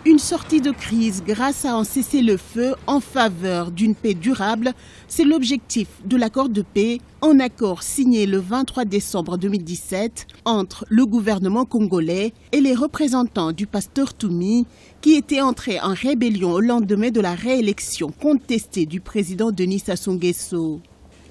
Une sortie de crise grâce à un cessez-le-feu en faveur d'une paix durable, c'est l'objectif de l'accord de paix, un accord signé le 23 décembre 2017 entre le gouvernement congolais et les représentants du pasteur Toumi, qui était entré en rébellion au lendemain de la réélection contestée du président Denis Sassou Nguesso.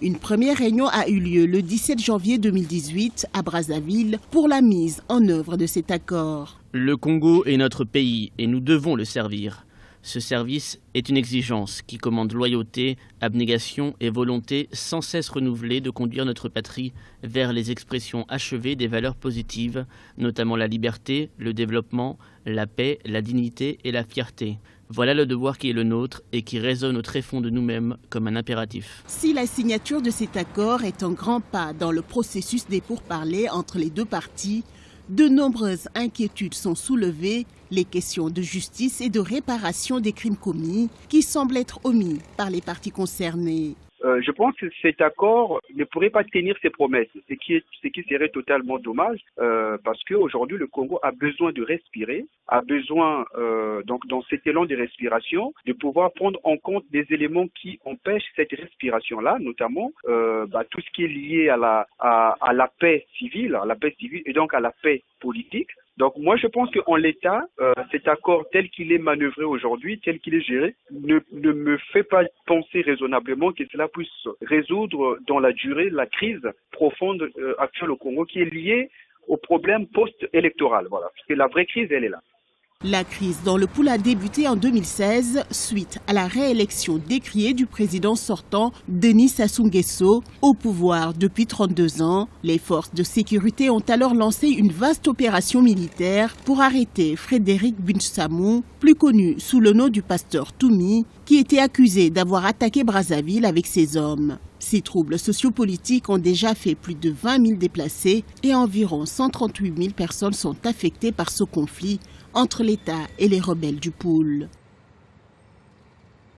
Une première réunion a eu lieu le 17 janvier 2018 à Brazzaville pour la mise en œuvre de cet accord. Le Congo est notre pays et nous devons le servir. Ce service est une exigence qui commande loyauté, abnégation et volonté sans cesse renouvelée de conduire notre patrie vers les expressions achevées des valeurs positives, notamment la liberté, le développement, la paix, la dignité et la fierté. Voilà le devoir qui est le nôtre et qui résonne au tréfonds de nous-mêmes comme un impératif. Si la signature de cet accord est un grand pas dans le processus des pourparlers entre les deux parties, de nombreuses inquiétudes sont soulevées, les questions de justice et de réparation des crimes commis qui semblent être omis par les parties concernées. Je pense que cet accord ne pourrait pas tenir ses promesses, ce qui serait totalement dommage parce qu'aujourd'hui le Congo a besoin de respirer, a besoin donc dans cet élan de respiration de pouvoir prendre en compte des éléments qui empêchent cette respiration-là, notamment tout ce qui est lié à la paix civile, et donc à la paix politique. Donc moi je pense qu'en l'état, cet accord tel qu'il est manœuvré aujourd'hui, tel qu'il est géré, ne me fait pas penser raisonnablement que cela puisse résoudre dans la durée la crise profonde actuelle au Congo qui est liée au problème post-électoral. Voilà, parce que la vraie crise, elle est là. La crise dans le pool a débuté en 2016 suite à la réélection décriée du président sortant Denis Sassou Nguesso au pouvoir depuis 32 ans. Les forces de sécurité ont alors lancé une vaste opération militaire pour arrêter Frédéric Bunsamou, plus connu sous le nom du pasteur Toumi, qui était accusé d'avoir attaqué Brazzaville avec ses hommes. Ces troubles sociopolitiques ont déjà fait plus de 20 000 déplacés et environ 138 000 personnes sont affectées par ce conflit entre l'État et les rebelles du pool.